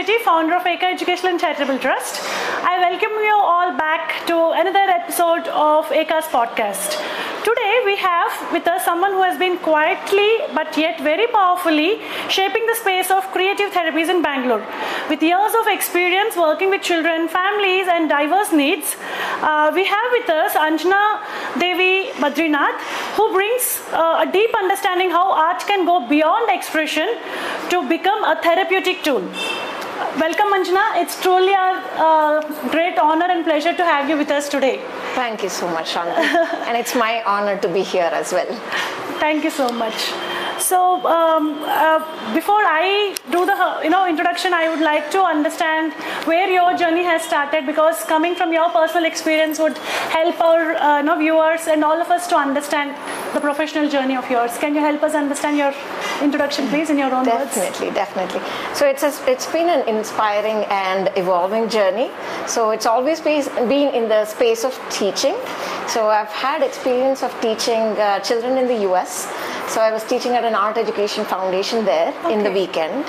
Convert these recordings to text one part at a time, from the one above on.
Shetty, founder of EKA Educational and Charitable Trust. I welcome you all back to another episode of EKA's podcast. Today we have with us someone who has been quietly but yet very powerfully shaping the space of creative therapies in Bangalore. With years of experience working with children, families and diverse needs, we have with us Anjana Devi Badrinath, who brings a deep understanding how art can go beyond expression to become a therapeutic tool. Welcome Anjana, it's truly a great honor and pleasure to have you with us today. Thank you so much, Shanti. And it's my honor to be here as well. Thank you so much. So before I do the introduction, I would like to understand where your journey has started, because coming from your personal experience would help our viewers and all of us to understand the professional journey of yours. Can you help us understand your introduction, please, in your own words? Definitely. So it's been an inspiring and evolving journey. So it's always been in the space of teaching. So I've had experience of teaching children in the US. So I was teaching at an art education foundation there in the weekend.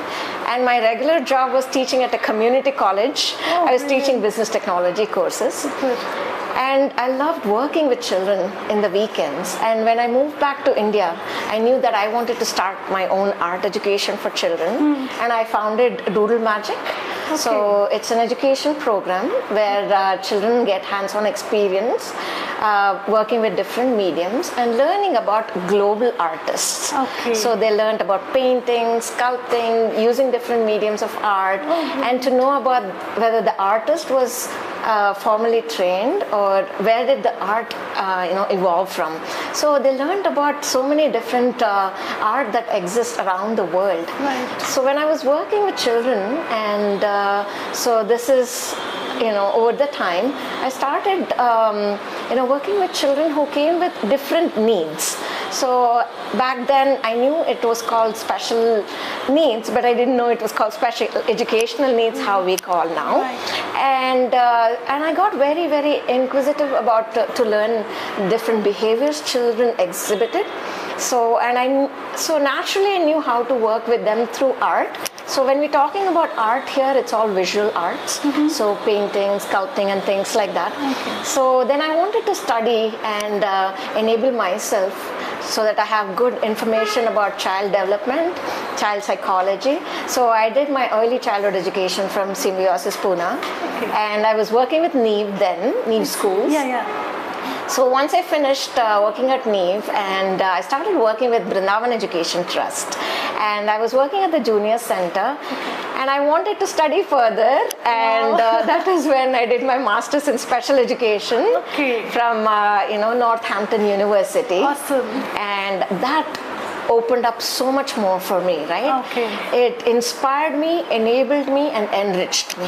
And my regular job was teaching at a community college. I was teaching business technology courses. And I loved working with children in the weekends. And when I moved back to India, I knew that I wanted to start my own art education for children. And I founded Doodle Magic. So it's an education program where children get hands-on experience working with different mediums and learning about global artists. So they learned about painting, sculpting, using different mediums of art, and to know about whether the artist was formally trained or where did the art evolve from. So they learned about so many different art that exists around the world. So when I was working with children, and so this is over the time, I started working with children who came with different needs. So back then I knew it was called special needs, but I didn't know it was called special educational needs, how we call now. And I got very, very inquisitive about to learn different behaviors children exhibited. So naturally I knew how to work with them through art. So when we're talking about art here, it's all visual arts. So painting, sculpting and things like that. So then I wanted to study and enable myself so that I have good information about child development, child psychology. So I did my early childhood education from Symbiosis Pune. And I was working with Neve then, Neve schools. So once I finished working at Neve, and I started working with Badrinath Education Trust, and I was working at the Junior Center, and I wanted to study further, and that was when I did my master's in special education from Northampton University. And that opened up so much more for me, right? It inspired me, enabled me, and enriched me.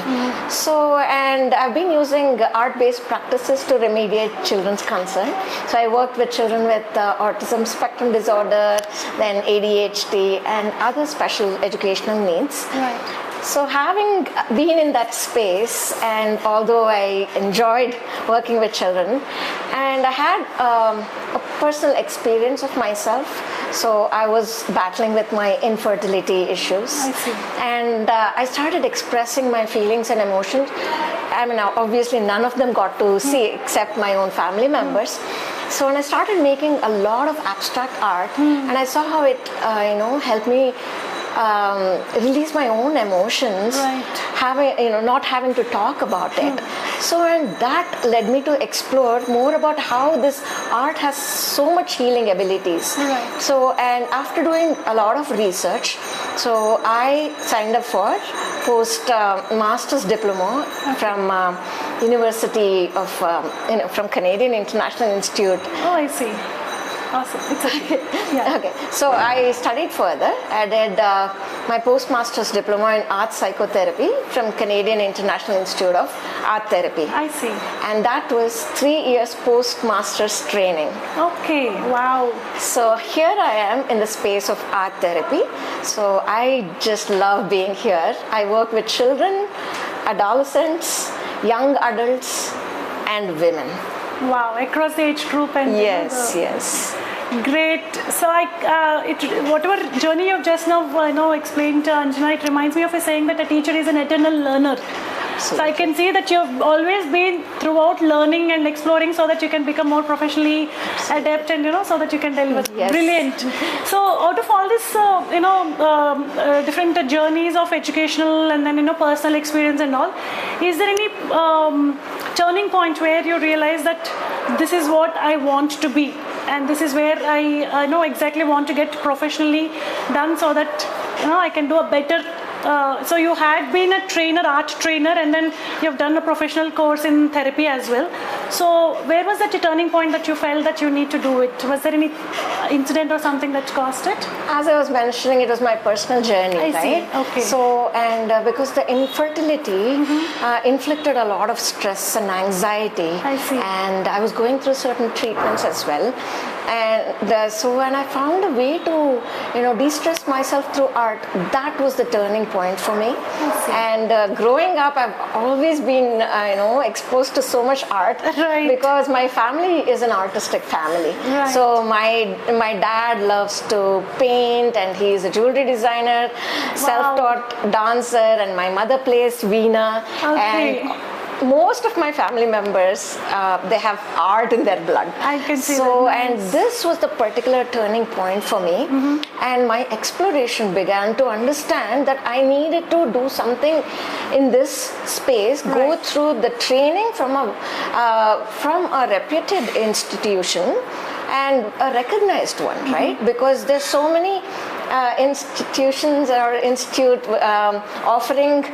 So, and I've been using art-based practices to remediate children's concern. So I worked with children with autism spectrum disorder, then ADHD, and other special educational needs. So having been in that space, and although I enjoyed working with children, and I had a personal experience of myself, so I was battling with my infertility issues. And I started expressing my feelings and emotions. I mean, obviously none of them got to see except my own family members. So when I started making a lot of abstract art, and I saw how it helped me release my own emotions, not having to talk about it. So, and that led me to explore more about how this art has so much healing abilities. So, and after doing a lot of research, so I signed up for master's diploma from University of from Canadian International Institute. I see. Awesome. It's okay. So I studied further. I did my postmaster's diploma in art psychotherapy from Canadian International Institute of Art Therapy. I see. And that was 3 years postmaster's training. Wow. So here I am in the space of art therapy. So I just love being here. I work with children, adolescents, young adults, and women. Wow, across the age group and yes. Great. So whatever journey you've just now explained to Anjana, it reminds me of a saying that a teacher is an eternal learner. So I can see that you've always been throughout learning and exploring so that you can become more professionally adept and so that you can deliver. Yes. Brilliant. So out of all this different journeys of educational and then personal experience and all, is there any turning point where you realize that this is what I want to be and this is where I know exactly want to get professionally done so that I can do a better. So you had been a trainer, art trainer, and then you've done a professional course in therapy as well. So where was that turning point that you felt that you need to do it? Was there any incident or something that caused it? As I was mentioning, it was my personal journey, I right? see. Okay. So, and because the infertility inflicted a lot of stress and anxiety. I see. And I was going through certain treatments as well. And so when I found a way to, de-stress myself through art, that was the turning point for me. And growing up, I've always been, exposed to so much art. Right. Because my family is an artistic family. Right. So my dad loves to paint, and he's a jewelry designer, self-taught dancer, and my mother plays veena. Okay. And most of my family members, they have art in their blood. I can see so, that. And this was the particular turning point for me. And my exploration began to understand that I needed to do something in this space, go through the training from a reputed institution and a recognized one, right? Because there's so many institutions or institute offering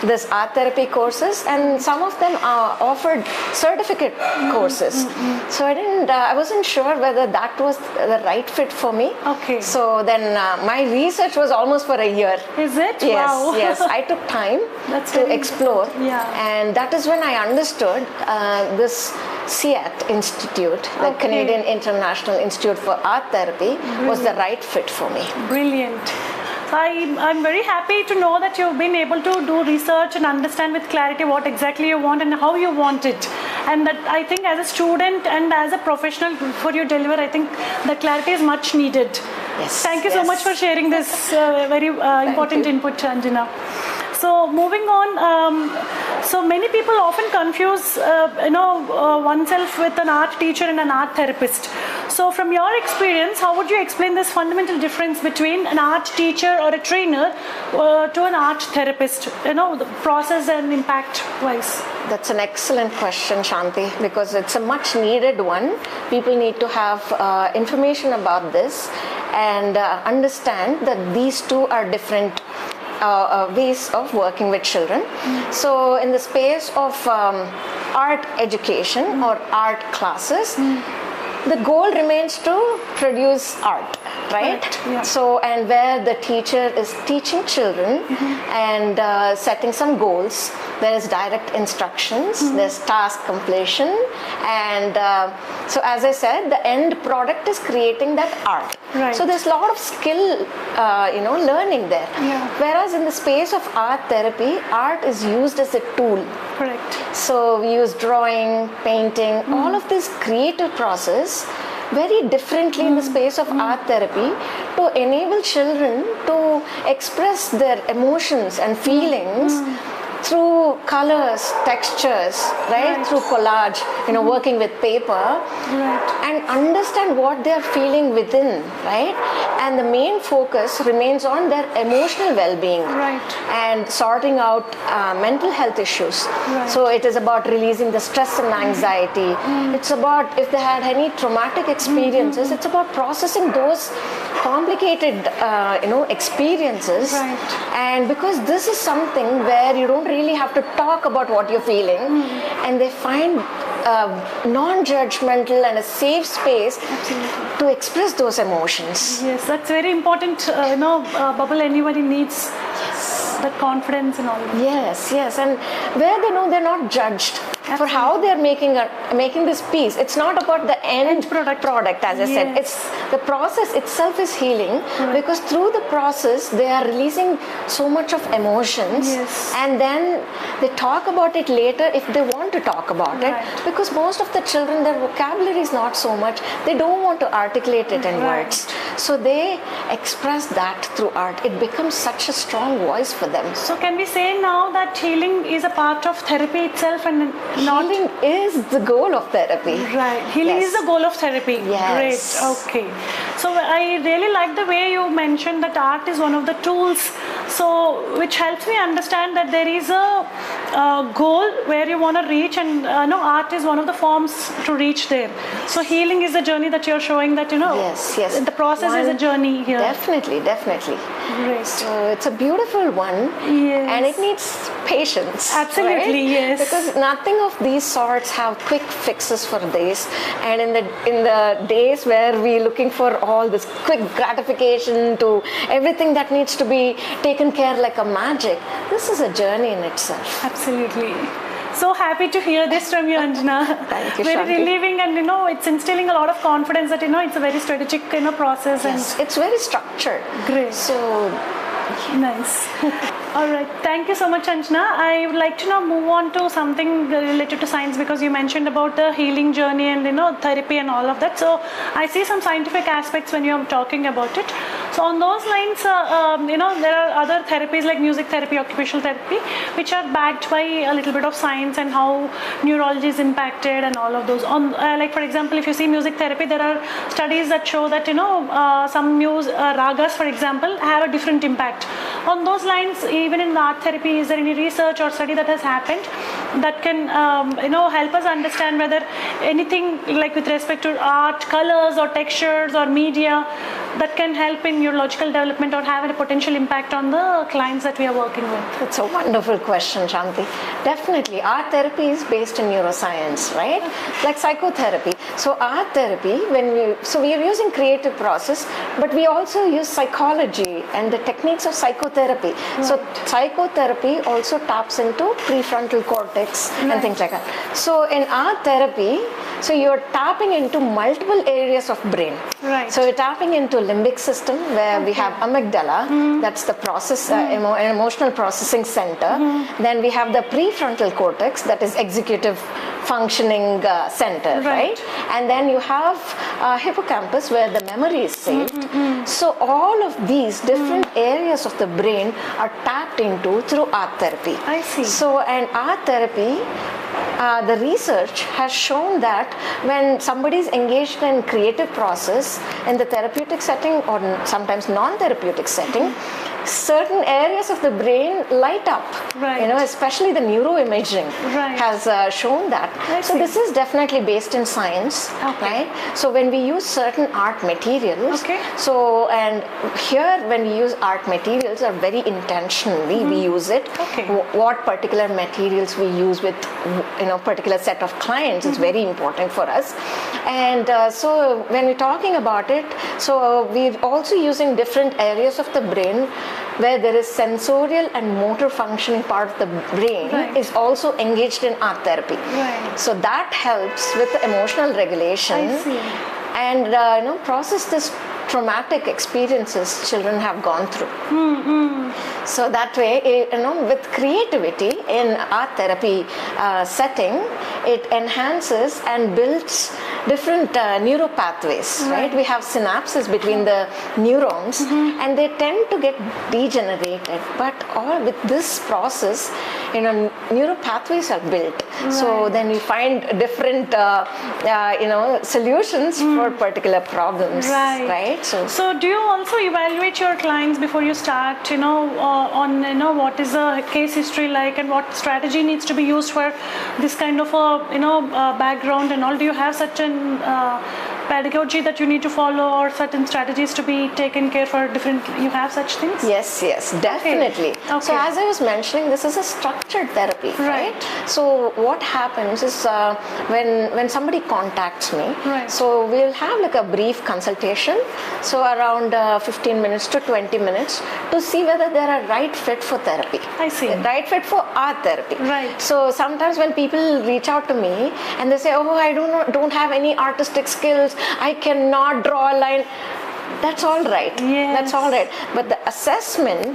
this art therapy courses, and some of them offered certificate courses. So I wasn't sure whether that was the right fit for me. Okay. So then my research was almost for a year. Is it? Yes, Wow. yes. I took time That's to very explore, yeah. and that is when I understood this CIAT Institute, the Canadian International Institute for Art Therapy, was the right fit for me. Brilliant. I'm very happy to know that you've been able to do research and understand with clarity what exactly you want and how you want it. And that I think as a student and as a professional for your deliver, I think the clarity is much needed. Yes. Thank you so much for sharing this very important input, Anjana. So moving on, so many people often confuse oneself with an art teacher and an art therapist. So from your experience, how would you explain this fundamental difference between an art teacher or a trainer to an art therapist, the process and impact wise? That's an excellent question, Shanti, because it's a much needed one. People need to have information about this and understand that these two are different ways of working with children. So in the space of art education or art classes, the goal remains to produce art, right? Yeah. So, and where the teacher is teaching children and setting some goals, there is direct instructions, there's task completion, and so as I said, the end product is creating that art. Right. So there's a lot of skill, learning there. Yeah. Whereas in the space of art therapy, art is used as a tool. Correct. So we use drawing, painting, all of this creative process very differently in the space of art therapy to enable children to express their emotions and feelings through colors, textures, right? Through collage, working with paper, and understand what they are feeling within, right? And the main focus remains on their emotional well-being, and sorting out mental health issues. So it is about releasing the stress and anxiety. It's about if they had any traumatic experiences, it's about processing those complicated, experiences. And because this is something where you don't really have to talk about what you're feeling, and they find non-judgmental and a safe space to express those emotions. Yes, that's very important. Bubble anybody needs that confidence and all. Yes, and where they know they're not judged. for how they're making this piece. It's not about the end product, as I said. It's the process itself is healing, because through the process they are releasing so much of emotions, and then they talk about it later if they want to talk about it, because most of the children, their vocabulary is not so much, they don't want to articulate it in words, so they express that through art. It becomes such a strong voice for them. So can we say now that healing is a part of therapy itself, and healing is the goal of therapy? Right, healing is the goal of therapy. Yes. Great. Okay. So I really like the way you mentioned that art is one of the tools, so which helps me understand that there is a goal where you want to reach, and art is one of the forms to reach there. So healing is a journey that you're showing, that the process is a journey here. Definitely. Great. So it's a beautiful one, and it needs patience. Absolutely, right? Because nothing of these sorts have quick fixes for this, and in the days where we're looking for all this quick gratification to everything that needs to be taken care like a magic, this is a journey in itself. Absolutely. So happy to hear this from you, Anjana. Thank you, very Shanti. relieving, and it's instilling a lot of confidence that it's a very strategic process. Yes, and it's very structured. Great. So nice. All right, thank you so much, Anjana. I would like to now move on to something related to science, because you mentioned about the healing journey and therapy and all of that. So I see some scientific aspects when you're talking about it. So on those lines, there are other therapies like music therapy, occupational therapy, which are backed by a little bit of science and how neurology is impacted and all of those. Like for example, if you see music therapy, there are studies that show that some ragas, for example, have a different impact. On those lines, even in the art therapy, is there any research or study that has happened that can help us understand whether anything like with respect to art, colors or textures or media that can help in neurological development or have a potential impact on the clients that we are working with? That's a wonderful question, Shanti. Definitely, art therapy is based in neuroscience, right? Like psychotherapy. So art therapy, we are using creative process, but we also use psychology and the techniques of psychotherapy. Right. So psychotherapy also taps into prefrontal cortex and things like that. So in art therapy, so you're tapping into multiple areas of brain. Right. So you're tapping into limbic system, where we have amygdala, that's the process, emotional processing center. Then we have the prefrontal cortex, that is executive functioning center, right? And then you have hippocampus, where the memory is saved. So all of these different areas of the brain are tapped into through art therapy. I see. So, and art therapy, the research has shown that when somebody is engaged in creative process in the therapeutic setting or sometimes non-therapeutic setting, certain areas of the brain light up, especially the neuroimaging has shown that. So this is definitely based in science, right? So when we use certain art materials, so and here when we use art materials are very intentionally we use it. What particular materials we use with particular set of clients is very important for us. And so when we're talking about it, so we're also using different areas of the brain where there is sensorial and motor functioning part of the brain is also engaged in art therapy. So that helps with emotional regulation and process this traumatic experiences children have gone through. So that way, with creativity in art therapy setting, it enhances and builds different neural pathways, right? We have synapses between the neurons, and they tend to get degenerated. But all with this process, neural pathways are built. So then we find different, solutions for particular problems, right? So do you also evaluate your clients before you start, on what is the case history like and what strategy needs to be used for this kind of a background and all? Do you have such an pedagogy that you need to follow, or certain strategies to be taken care for different? You have such things? Yes, definitely. Okay. So as I was mentioning, this is a structured therapy, right? So what happens is when somebody contacts me, so we'll have like a brief consultation, so around 15 minutes to 20 minutes to see whether they're a right fit for therapy. I see. Right fit for our therapy. Right. So sometimes when people reach out to me and they say, oh, I don't have any artistic skills, I cannot draw a line. That's all right. Yes. That's all right. But the assessment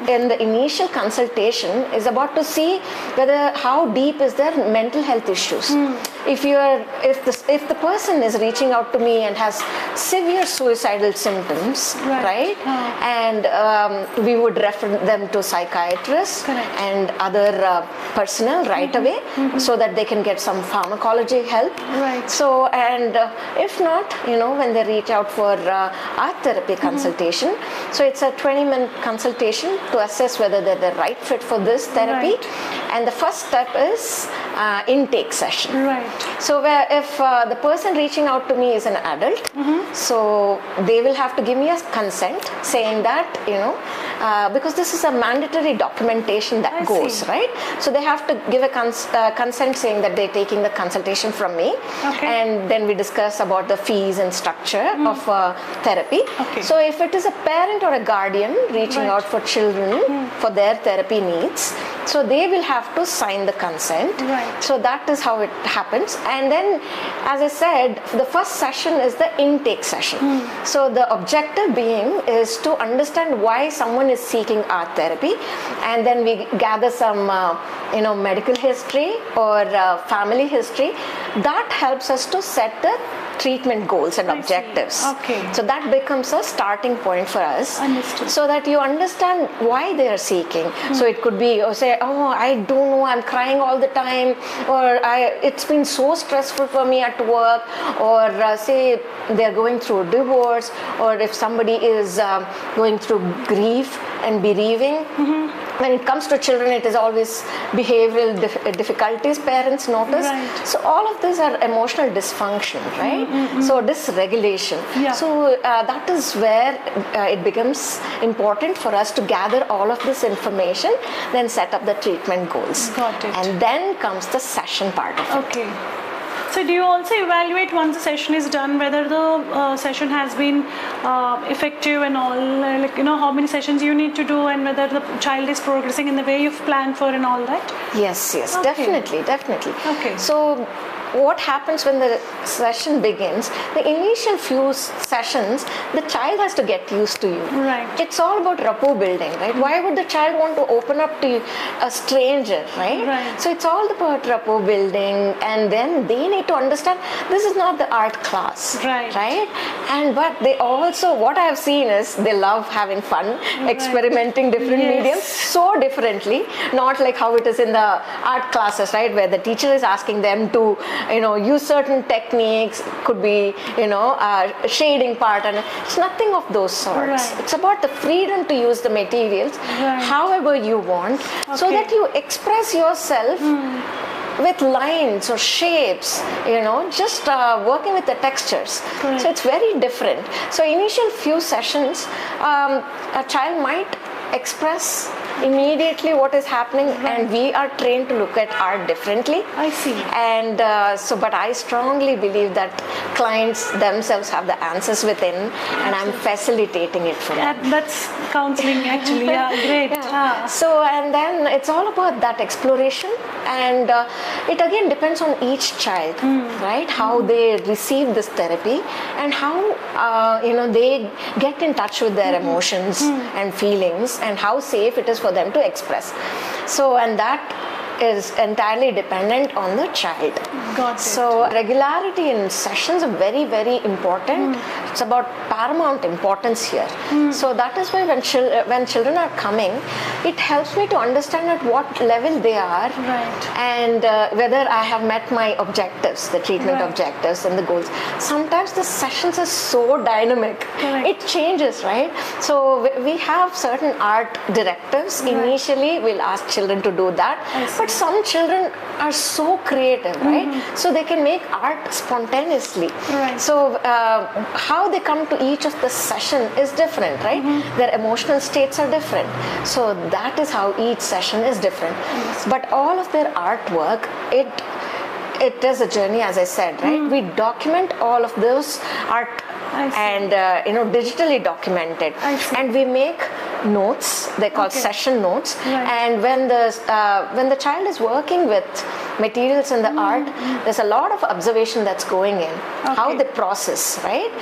in the initial consultation is about to see whether how deep is their mental health issues. If the person is reaching out to me and has severe suicidal symptoms, right? And we would refer them to psychiatrists and other personnel right away, so that they can get some pharmacology help. Right. So, and if not, when they reach out for art therapy consultation, so it's a 20-minute consultation to assess whether they're the right fit for this therapy. And the first step is intake session. Right. So if the person reaching out to me is an adult, so they will have to give me a consent saying that, because this is a mandatory documentation that goes, right? So they have to give a consent saying that they're taking the consultation from me. And then we discuss about the fees and structure of therapy. So if it is a parent or a guardian reaching out for children for their therapy needs, so they will have to sign the consent. So that is how it happens. And then, as I said, the first session is the intake session. So the objective being is to understand why someone is seeking art therapy, and then we gather some medical history or family history that helps us to set the treatment goals and objectives. So that becomes a starting point for us. So that you understand why they are seeking. So it could be, say, oh, I don't know, I'm crying all the time, or it's been so stressful for me at work, or say they're going through divorce, or if somebody is going through grief and bereaving. When it comes to children, it is always behavioral difficulties parents notice. So all of these are emotional dysfunction, right? So dysregulation. So that is where it becomes important for us to gather all of this information, then set up the treatment goals. Got it. And then comes the session part of it. So do you also evaluate once the session is done whether the session has been effective and all, like how many sessions you need to do, and whether the child is progressing in the way you've planned for and all that? Yes, definitely. So what happens when the session begins, the initial few sessions, the child has to get used to you. It's all about rapport building, right? Why would the child want to open up to a stranger, right? So it's all about rapport building, and then they need to understand this is not the art class, right? And but they also, what I have seen is they love having fun, experimenting different mediums so differently, not like how it is in the art classes, right, where the teacher is asking them to use certain techniques, could be shading part, and it's nothing of those sorts. It's about the freedom to use the materials however you want, so that you express yourself with lines or shapes, just working with the textures. So it's very different. So initial few sessions, a child might express immediately what is happening, and we are trained to look at art differently. I see. And but I strongly believe that clients themselves have the answers within, and I'm facilitating it for them. That's counseling actually. Great. So, and then it's all about that exploration, and it again depends on each child, right? How they receive this therapy, and how they get in touch with their emotions and feelings, and how safe it is for them to express. So, and that is entirely dependent on the child. Got it. So regularity in sessions are very, very important. It's about paramount importance here. So that is why when children are coming, it helps me to understand at what level they are, and whether I have met my objectives, the treatment objectives and the goals. Sometimes the sessions are so dynamic. It changes, right? So we have certain art directives. Initially, we'll ask children to do that, but But some children are so creative, right? So they can make art spontaneously. Right. So how they come to each of the session is different, right? Their emotional states are different. So that is how each session is different. But all of their artwork, it is a journey, as I said, right? We document all of those art and digitally document it, and we make notes. They call session notes. And when the child is working with materials in the art, there's a lot of observation that's going in, how they process, right?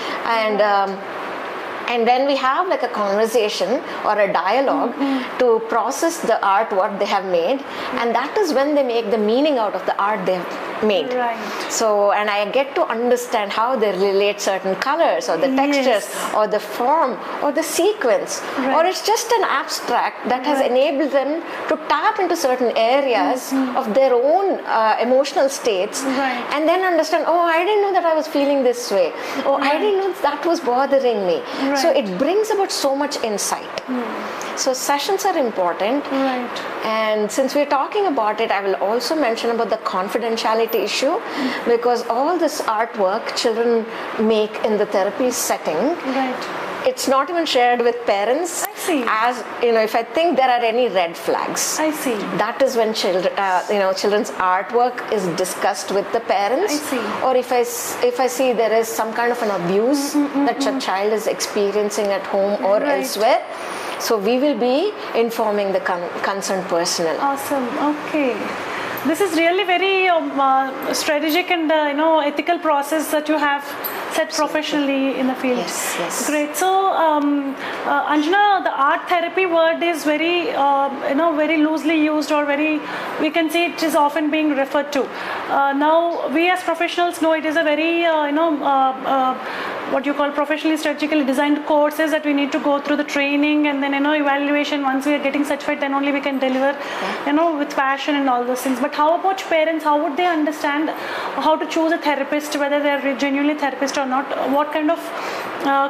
And then we have like a conversation or a dialogue to process the art, what they have made, and that is when they make the meaning out of the art they've made. Right. So, and I get to understand how they relate certain colors or the textures or the form or the sequence, or it's just an abstract that has enabled them to tap into certain areas of their own emotional states, and then understand, oh, I didn't know that I was feeling this way. Oh, I didn't know that was bothering me. So it brings about so much insight. So sessions are important. And since we're talking about it, I will also mention about the confidentiality issue, because all this artwork children make in the therapy setting, it's not even shared with parents. I see. As if I think there are any red flags, I see. that is when children's artwork is discussed with the parents. I see. Or if I see there is some kind of an abuse that a child is experiencing at home or elsewhere, so we will be informing the concerned personnel. Awesome. Okay. This is really very strategic and ethical process that you have set professionally in the field. Yes. Great. So Anjana, the art therapy word is very very loosely used, or we can say it is often being referred to. Now we as professionals know it is a very what you call professionally strategically designed courses that we need to go through the training, and then evaluation. Once we are getting certified, then only we can deliver with passion and all those things. But how about parents? How would they understand how to choose a therapist, whether they are genuinely therapist or not? What kind of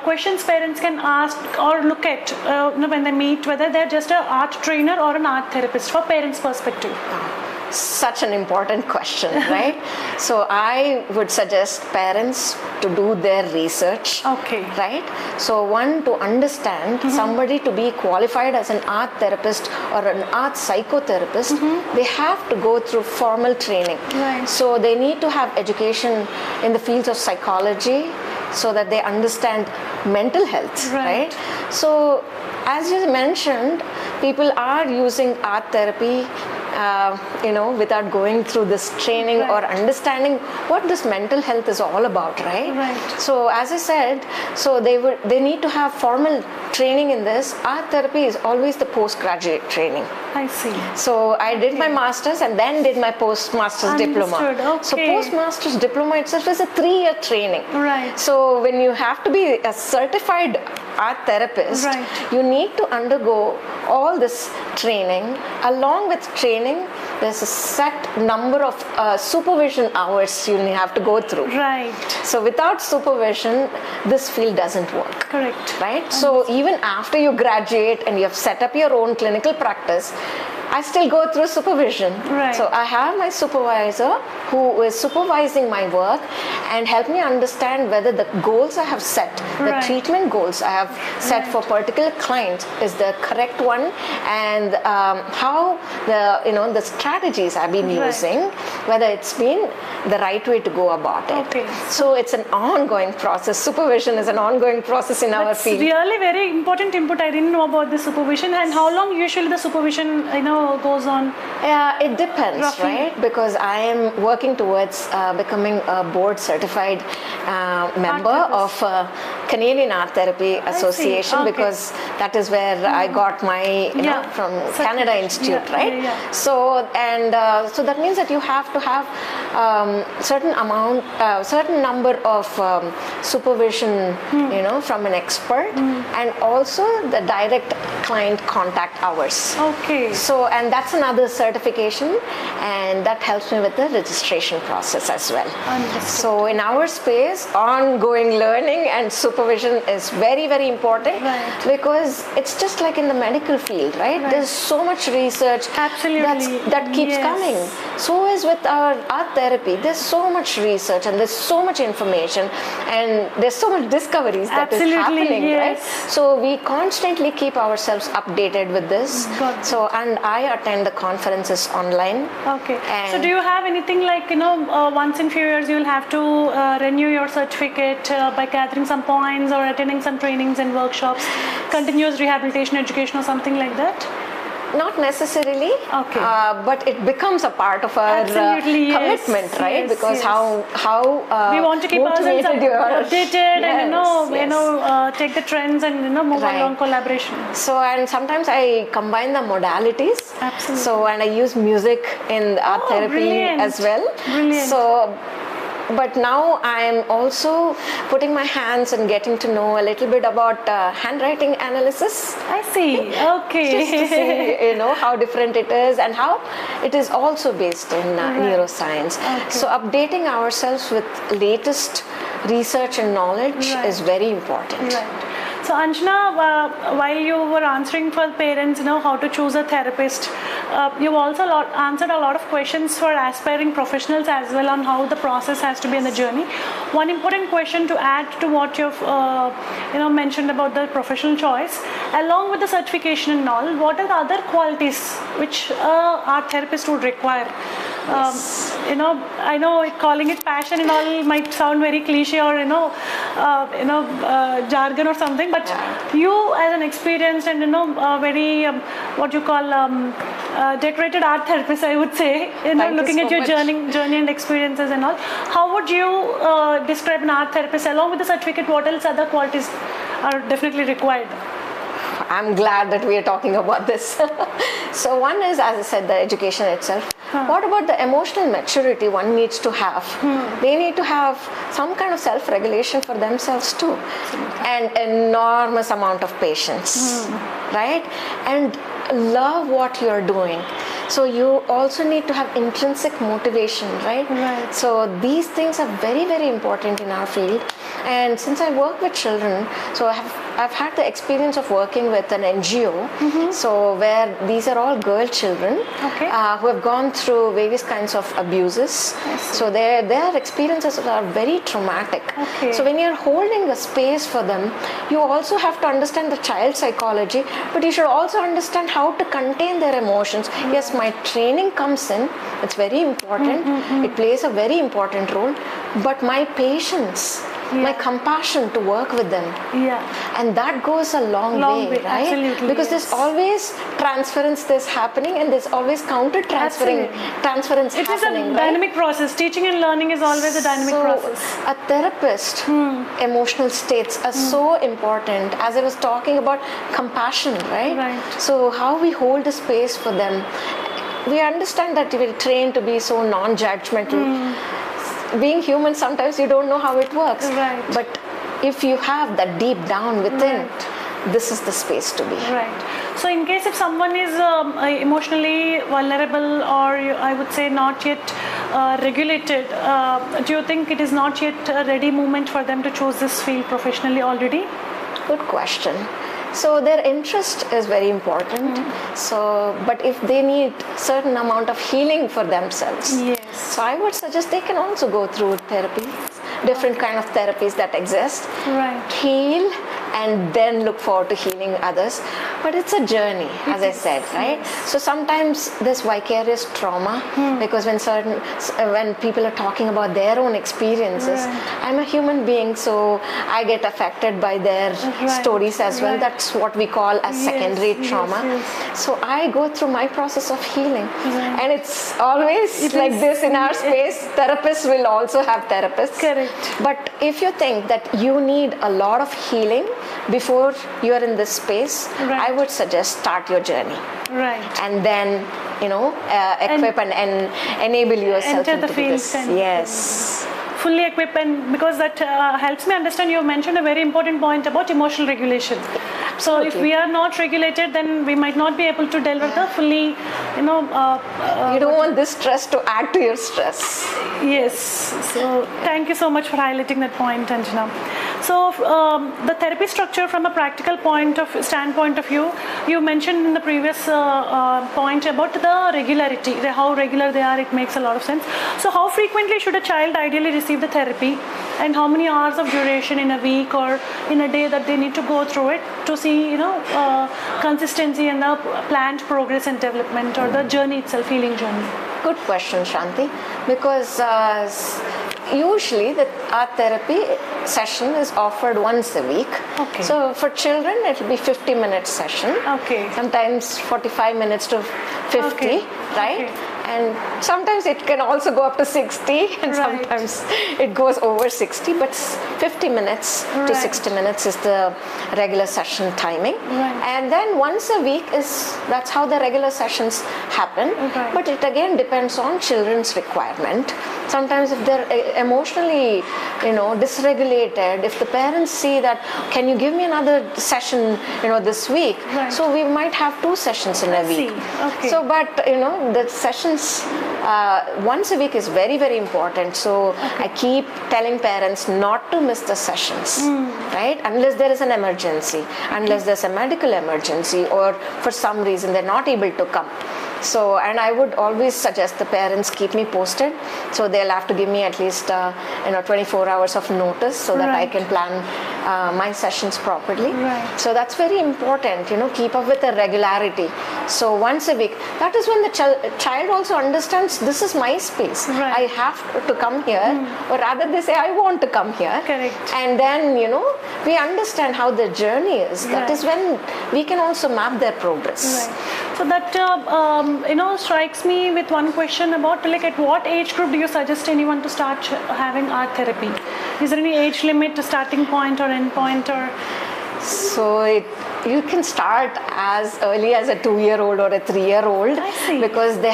questions parents can ask or look at when they meet, whether they're just an art trainer or an art therapist, for parents' perspective? Such an important question, right? So I would suggest parents to do their research. Right? So one, to understand somebody to be qualified as an art therapist or an art psychotherapist, they have to go through formal training. So they need to have education in the fields of psychology, so that they understand mental health, right? So as you mentioned, people are using art therapy without going through this training or understanding what this mental health is all about, right? So as I said, so they need to have formal training in this. Art therapy is always the postgraduate training. I see. So I did my master's and then did my postmaster's diploma. So postmaster's diploma itself is a 3-year training. So when you have to be a certified art therapist, you need to undergo all this training. Along with training, there's a set number of supervision hours you have to go through. So without supervision, this field doesn't work. Right? So even after you graduate and you have set up your own clinical practice, I still go through supervision. So I have my supervisor who is supervising my work and help me understand whether the goals I have set, the treatment goals I have set for particular client is the correct one, and how the strategies I've been using, whether it's been the right way to go about it. So it's an ongoing process. Supervision is an ongoing process in our field. Really very important input. I didn't know about the supervision. And how long usually the supervision goes on? It depends, right? Because I am working towards becoming a board certified member of Canadian Art Therapy Association, because that is where I got my from Canada Institute, right? So that means that you have to have certain number of supervision, from an expert, and also the direct client contact hours. Okay. So, and that's another certification, and that helps me with the registration process as well. Understood. So, in our space, ongoing learning and supervision is very, very important, Right. because it's just like in the medical field, right? There's so much research Absolutely. that keeps Yes. coming. So is with our therapy. There's so much research and there's so much information and there's so much discoveries that is Absolutely, happening, yes. right? So we constantly keep ourselves updated with this. Got it. So, and I attend the conferences online. Okay. So And- do you have anything like, once in few years you'll have to renew your certificate by gathering some points or attending some trainings and workshops, continuous rehabilitation education or something like that? Not necessarily, Okay. but it becomes a part of our Absolutely, yes. commitment, right? Yes, because yes. how We want to keep ourselves motivated you are. updated and Yes. take the trends and move Right. along collaboration. So, and sometimes I combine the modalities. Absolutely. So, and I use music in art Oh, therapy brilliant. as well. Brilliant. So, but now I'm also putting my hands and getting to know a little bit about handwriting analysis. I see. Okay. Just to see, how different it is and how it is also based in neuroscience. Okay. So updating ourselves with latest research and knowledge Right. is very important. Right. So Anjana, while you were answering for parents, how to choose a therapist, you've also answered a lot of questions for aspiring professionals as well on how the process has to be in the journey. One important question to add to what you've mentioned about the professional choice, along with the certification and all, what are the other qualities which art therapist would require? I know calling it passion and all might sound very cliche or jargon or something, but you as an experienced and very what you call decorated art therapist, I would say, Thank you looking so at your much. journey and experiences and all, how would you describe an art therapist along with the certificate? What else other qualities are definitely required? I'm glad that we are talking about this. So one is, as I said, the education itself. What about the emotional maturity one needs to have? They need to have some kind of self-regulation for themselves too, and enormous amount of patience, right? And love what you're doing. So you also need to have intrinsic motivation, right? Right. So these things are very, very important in our field. And since I work with children, so I've had the experience of working with an NGO, so where these are all girl children Okay. who have gone through various kinds of abuses. So their experiences are very traumatic. Okay. So when you're holding a space for them, you also have to understand the child psychology, but you should also understand how to contain their emotions. Yes, my training comes in, it's very important, it plays a very important role, but my patience, my compassion to work with them, and that goes a long way, right? Absolutely, because yes. there's always transference that's happening, and there's always counter transference It is a happening, right? dynamic process. Teaching and learning is always a dynamic process. A therapist, emotional states are so important. As I was talking about compassion, right? Right. So how we hold a space for them. We understand that we're trained to be so non-judgmental. Being human, sometimes you don't know how it works. Right. But if you have that deep down within, this is the space to be. Right. So in case if someone is emotionally vulnerable or I would say not yet regulated, do you think it is not yet a ready moment for them to choose this field professionally already? Good question. So their interest is very important. So, but if they need certain amount of healing for themselves, Yes. so I would suggest they can also go through therapy, different kind of therapies that exist. Right. Heal and then look forward to healing others. But it's a journey, as I said, right? So sometimes there's vicarious trauma because when people are talking about their own experiences, I'm a human being, so I get affected by their stories as well. That's what we call as secondary trauma. So I go through my process of healing, and it's always like this in our space. Therapists will also have therapists. Correct. But if you think that you need a lot of healing, before you are in this space, Right. I would suggest start your journey. Right. And then, equip and enable yourself Enter the into field this. kind of Yes. fully equip, and because that helps me understand, you mentioned a very important point about emotional regulation. So if we are not regulated, then we might not be able to deliver the fully, You don't want this stress to add to your stress. yes. So thank you so much for highlighting that point, Anjana. So the therapy structure from a practical standpoint of view, you mentioned in the previous point about the regularity, how regular they are. It makes a lot of sense. So how frequently should a child ideally receive the therapy, and how many hours of duration in a week or in a day that they need to go through it to see consistency and the planned progress and development, or the journey itself, healing journey? Good question, Shanti, because usually the art therapy session is offered once a week. Okay. So for children, it will be 50-minute session. Okay. Sometimes 45 minutes to 50, Okay. right? Okay. And sometimes it can also go up to 60, and Right. sometimes it goes over 60, but 50 minutes to Right. 60 minutes is the regular session timing. Right. And then once a week that's how the regular sessions happen. Right. But it again depends on children's requirement. Sometimes if they're emotionally, dysregulated, if the parents see that, can you give me another session, this week? Right. So we might have 2 sessions in a week. Okay. So, but the sessions once a week is very, very important. So I keep telling parents not to miss the sessions, right? Unless there is an emergency, unless there's a medical emergency, or for some reason they're not able to come. So, and I would always suggest the parents keep me posted. So they'll have to give me at least 24 hours of notice so that I Right. can plan my sessions properly. Right. So that's very important. Keep up with the regularity. So once a week. That is when the child also understands this is my space. Right. I have to come here, or rather they say I want to come here. Correct. And then we understand how the journey is. That Right. is when we can also map their progress. Right. So that strikes me with one question about, like, at what age group do you suggest anyone to start having art therapy? Is there any age limit, starting point or end point, or? So you can start as early as a 2-year-old or a 3-year-old. I see. Because we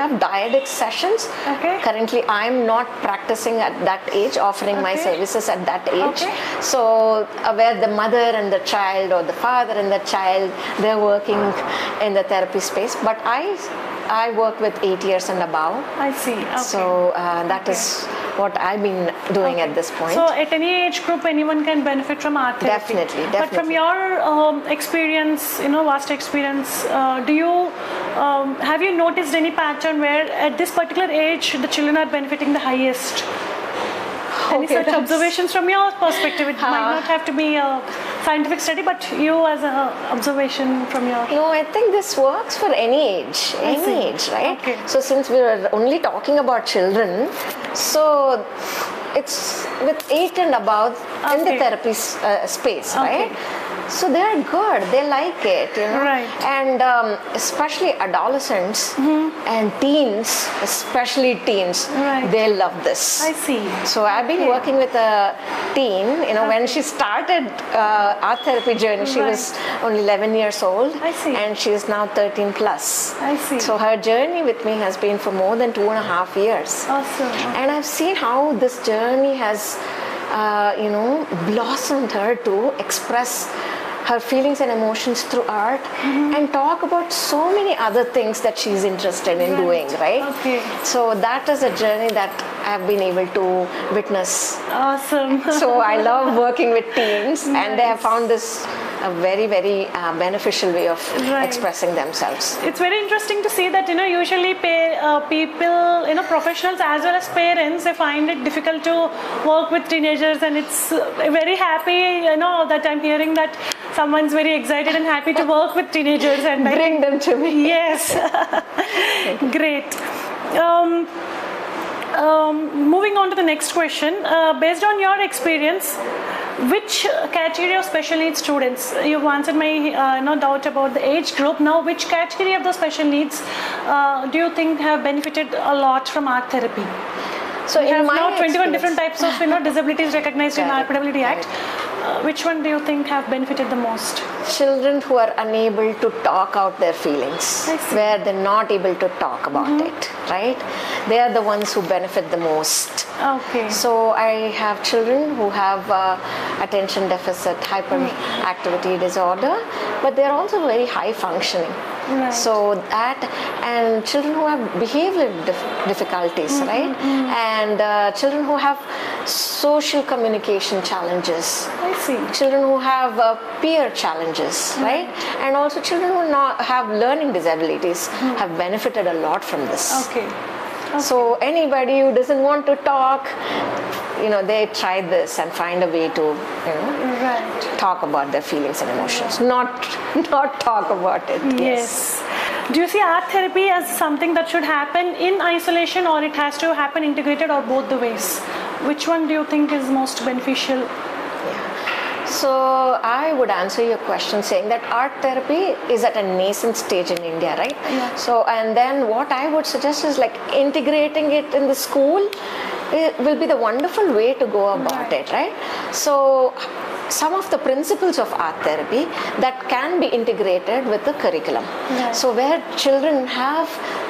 have dyadic sessions. Okay. Currently, I'm not practicing at that age, offering my Okay. services at that age. Okay. So where the mother and the child, or the father and the child, they're working in the therapy space. But I work with 8 years and above. I see. Okay. So that is what I've been doing at this point. So at any age group, anyone can benefit from art therapy. Definitely. But from your experience, vast experience, do you have you noticed any pattern where at this particular age the children are benefiting the highest? Any Okay, such that's- observations from your perspective? It might not have to be a scientific study, but you as an observation from your. No, I think this works for any age, see. right? Okay. So since we were only talking about children, so it's with 8 and above in the Okay. therapy space, Okay. right? So they're good, they like it, Right. And especially adolescents and teens, especially teens, Right. they love this. I see. So I've been working with a teen, when she started art therapy journey, she Right. was only 11 years old. I see. And she is now 13 plus. I see. So her journey with me has been for more than 2.5 years. Awesome. And I've seen how this journey has, blossomed her to express her feelings and emotions through art, and talk about so many other things that she's interested in doing, right? Okay. So that is a journey that I've been able to witness. Awesome. So I love working with teens, and they have found this a very, very beneficial way of Right. expressing themselves. It's very interesting to see that usually people, professionals as well as parents, they find it difficult to work with teenagers, and it's very happy that I'm hearing that someone's very excited and happy to work with teenagers, and Bring them to me. yes. Great. Moving on to the next question, based on your experience, which category of special needs students, you've answered my no doubt about the age group, now which category of the special needs do you think have benefited a lot from art therapy? So we in have my now 21 experience- different types of disabilities recognized in Correct, RPWD Act. Which one do you think have benefited the most? Children who are unable to talk out their feelings, I see. where they're not able to talk about it, right? They are the ones who benefit the most. Okay. So I have children who have attention deficit hyperactivity disorder, but they're also very high functioning. Right. So that, and children who have behavioral difficulties, right? And children who have social communication challenges. I see. Children who have peer challenges, right? And also children who not have learning disabilities have benefited a lot from this. Okay. So anybody who doesn't want to talk, they try this and find a way to, Right. talk about their feelings and emotions, not talk about it. Yes. Do you see art therapy as something that should happen in isolation, or it has to happen integrated, or both the ways? Which one do you think is most beneficial? So I would answer your question saying that art therapy is at a nascent stage in India, right? Yeah. So, and then what I would suggest is like integrating it in the school. It will be the wonderful way to go about it, right? So some of the principles of art therapy that can be integrated with the curriculum. Right. So where children have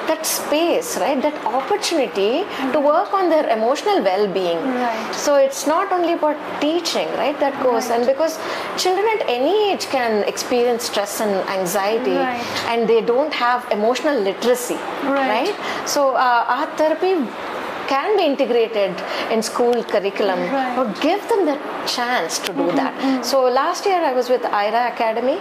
that space, right, that opportunity to work on their emotional well-being. Right. So it's not only about teaching, right, that goes, and because children at any age can experience stress and anxiety, Right. and they don't have emotional literacy, Right. So art therapy can be integrated in school curriculum, Right. or give them the chance to do that. So last year I was with IRA Academy,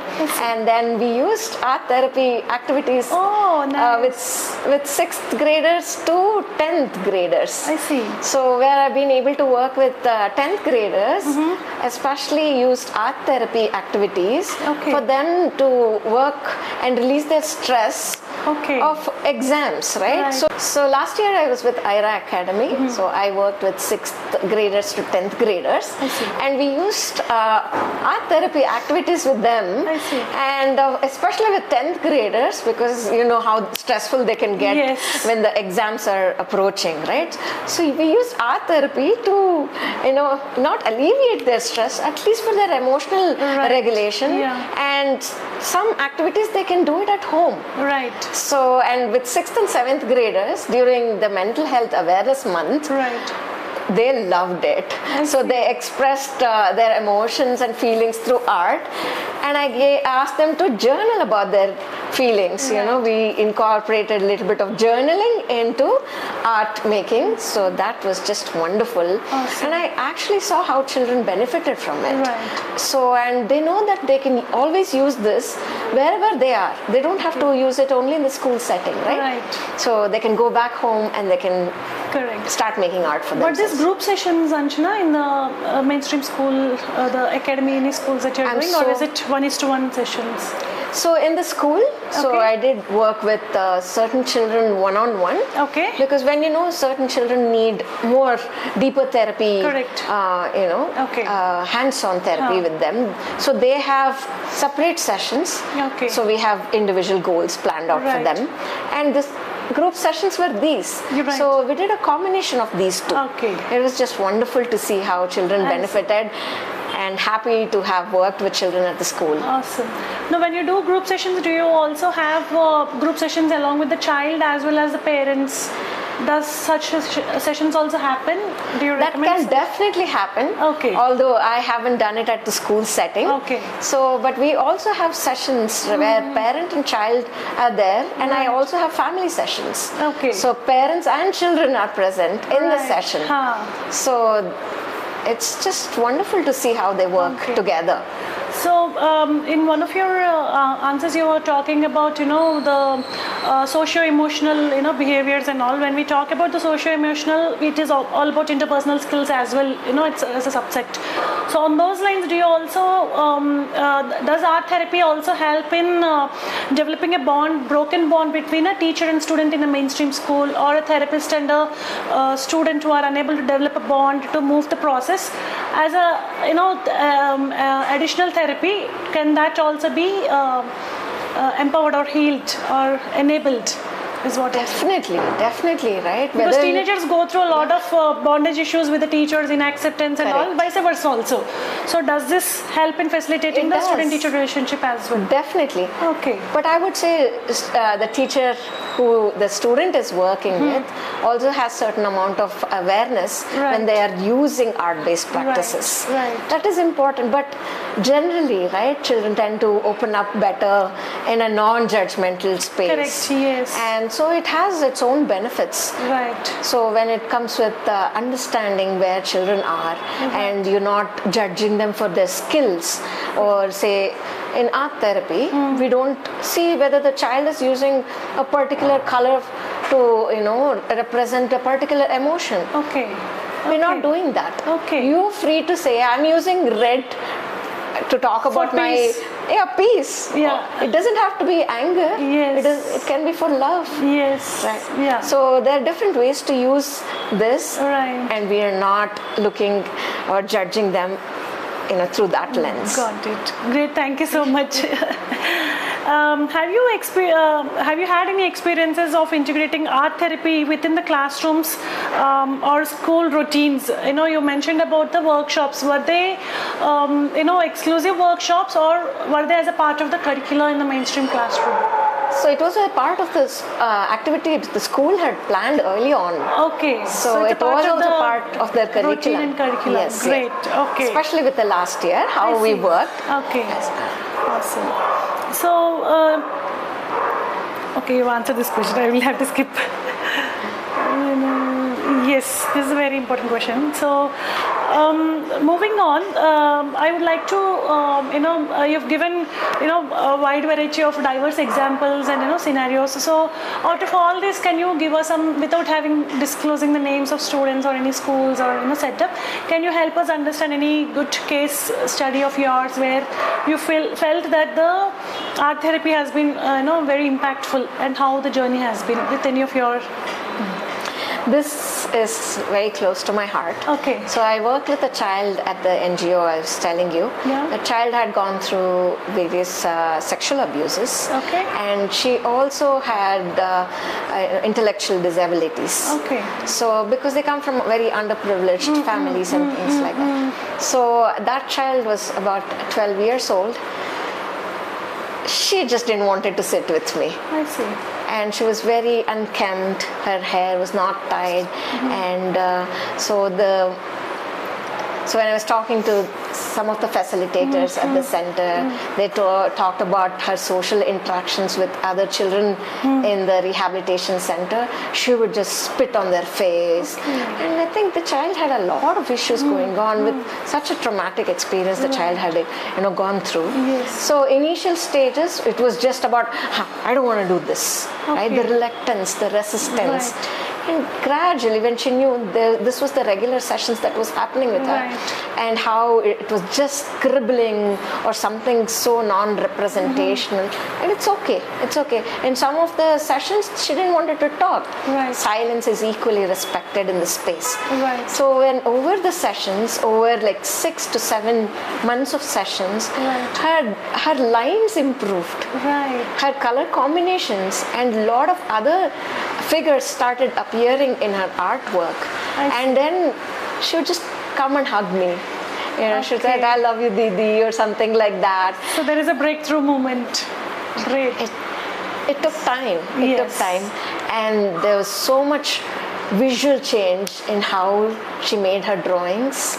and then we used art therapy activities Oh, nice. with 6th graders to 10th graders. I see. So where I've been able to work with 10th graders, especially used art therapy activities Okay. for them to work and release their stress Okay. of exams, right? Right. So last year I was with IRA Academy, so I worked with 6th graders to 10th graders, I see. and we used art therapy activities with them, I see. and especially with 10th graders, because you know how stressful they can get Yes. when the exams are approaching, right? So we used art therapy to, not alleviate their stress, at least for their emotional Right. regulation, Yeah. and some activities they can do it at home. Right. So, and with 6th and 7th graders during the Mental Health Awareness Month, Right. they loved it. So they expressed their emotions and feelings through art, and I asked them to journal about their feelings. We incorporated a little bit of journaling into art making, so that was just wonderful. Awesome. And I actually saw how children benefited from it. Right. So, and they know that they can always use this wherever they are. They don't have to use it only in the school setting, right? Right. So they can go back home and they can Correct. start making art for But themselves. these group sessions, Anjana, in the mainstream school, the academy, any schools that you're I'm doing, or so- is it 1:1 sessions? So in the school, so Okay. I did work with certain children one-on-one. Okay. Because when certain children need more deeper therapy, Correct. Okay. hands-on therapy with them. So they have separate sessions. Okay. So we have individual goals planned out for Right. them, and this group sessions were these. You're right. So we did a combination of these two. Okay. It was just wonderful to see how children I see. benefited, and happy to have worked with children at the school. Awesome. Now, when you do group sessions, do you also have group sessions along with the child as well as the parents? Does such sessions also happen? Do you That recommend? can definitely happen. Okay. Although I haven't done it at the school setting. Okay. So, but we also have sessions where parent and child are there, and I also have family sessions. Okay. So parents and children are present in the Right. session. Huh. So it's just wonderful to see how they work Okay. together. So, in one of your answers, you were talking about, the socio-emotional, behaviors and all. When we talk about the socio-emotional, it is all about interpersonal skills as well. It's as a subsect. So, on those lines, do you also does art therapy also help in developing a broken bond between a teacher and student in a mainstream school, or a therapist and a student who are unable to develop a bond to move the process? As a additional therapy, can that also be empowered or healed or enabled is what you're saying. Definitely, right? Because Whether teenagers go through a lot of bondage issues with the teachers, in acceptance and all, Correct. vice versa also. So does this help in facilitating It the does. student-teacher relationship as well? Definitely. Okay. But I would say the teacher who the student is working with also has certain amount of awareness Right. when they are using art-based practices. Right. That is important. But generally, right, children tend to open up better in a non-judgmental space. Correct, yes. And so it has its own benefits. Right. So when it comes with understanding where children are and you're not judging them for their skills, or say in art therapy, we don't see whether the child is using a particular color to represent a particular emotion. Okay. We're not doing that. Okay. You're free to say, I'm using red to talk about my peace. peace. Yeah. It doesn't have to be anger. Yes. It can be for love. Yes. Right. Yeah. So there are different ways to use this, Right. and we are not looking or judging them, through that lens. Got it. Great. Thank you so much. Have you had any experiences of integrating art therapy within the classrooms or school routines? You mentioned about the workshops. Were they, exclusive workshops, or were they as a part of the curricula in the mainstream classroom? So it was a part of this activity the school had planned early on. Okay. So it's it was also part of their curriculum. Routine and curriculum. Yes. Great. Okay. Especially with the last year, how I we see. worked. Okay. Awesome. So, okay, you answered this question. I will have to skip. Yes, this is a very important question. So, moving on, I would like to, you've given, a wide variety of diverse examples and, scenarios. So, out of all this, can you give us some, without disclosing the names of students or any schools or, setup, can you help us understand any good case study of yours where you felt that the art therapy has been, very impactful, and how the journey has been with any of your... This is very close to my heart. Okay. So I worked with a child at the NGO I was telling you. Yeah. The child had gone through various sexual abuses. Okay. And she also had intellectual disabilities. Okay. So because they come from very underprivileged families and things like that. So that child was about 12 years old. She just didn't want to sit with me. I see. And she was very unkempt, her hair was not tied, and so when I was talking to some of the facilitators at the center, they talked about her social interactions with other children in the rehabilitation center. She would just spit on their face, and I think the child had a lot of issues going on with such a traumatic experience the child had gone through. Yes. So initial stages, it was just about, I don't want to do this, right? The reluctance, the resistance. Right. And gradually, when she knew this was the regular sessions that was happening with her, and how it was just scribbling or something so non-representational, and it's okay. In some of the sessions, she didn't want her to talk. Right. Silence is equally respected in the space. Right. So when over the sessions, over like 6 to 7 months of sessions, her lines improved. Right. Her color combinations and a lot of other figures started appearing in her artwork. And then she would just come and hug me. She would say, I love you, Didi, or something like that. So there is a breakthrough moment. Great. It took time. It took time. And there was so much visual change in how she made her drawings.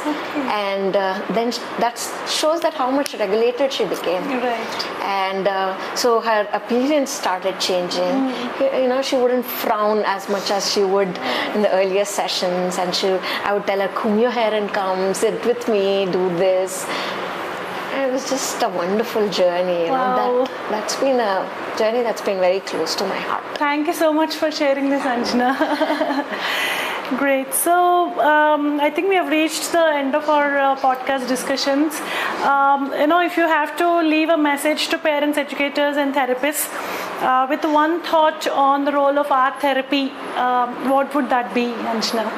And then that shows that how much regulated she became. Right. And so her appearance started changing. She wouldn't frown as much as she would in the earlier sessions, and I would tell her, comb your hair and come, sit with me, do this. And it was just a wonderful journey. Wow. That's been a journey that's been very close to my heart. Thank you so much for sharing this, Anjana. Great. So I think we have reached the end of our podcast discussions. If you have to leave a message to parents, educators, and therapists with one thought on the role of art therapy, what would that be, Anjana?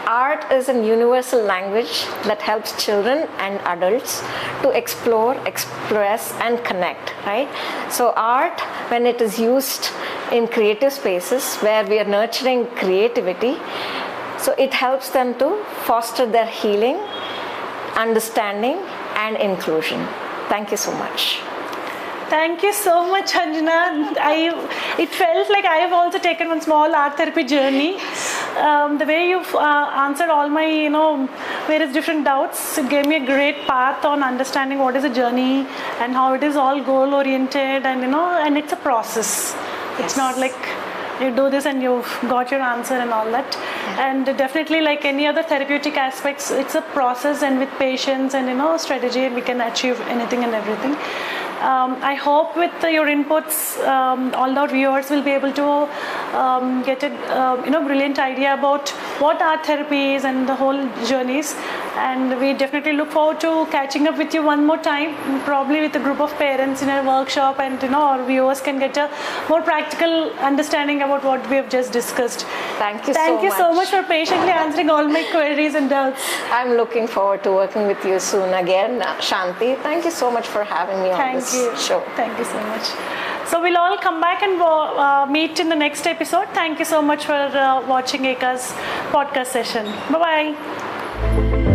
art is a universal language that helps children and adults to explore, express, and connect, right? So art, when it is used in creative spaces where we are nurturing creativity, so it helps them to foster their healing, understanding, and inclusion. Thank you so much. Thank you so much, Anjana. It felt like I have also taken one small art therapy journey. The way you've answered all my, various different doubts, it gave me a great path on understanding what is a journey and how it is all goal oriented, and and it's a process. It's not like you do this and you've got your answer and all that. And definitely, like any other therapeutic aspects, it's a process, and with patience and strategy, we can achieve anything and everything. I hope with your inputs, all our viewers will be able to get a brilliant idea about what art therapy is and the whole journeys. And we definitely look forward to catching up with you one more time, probably with a group of parents in a workshop, and our viewers can get a more practical understanding about what we have just discussed. Thank you so much for patiently answering all my queries and doubts. I'm looking forward to working with you soon again. Shanti, thank you so much for having me on this show. Thank you so much. So we'll all come back and meet in the next episode. Thank you so much for watching EKA's podcast session. Bye-bye.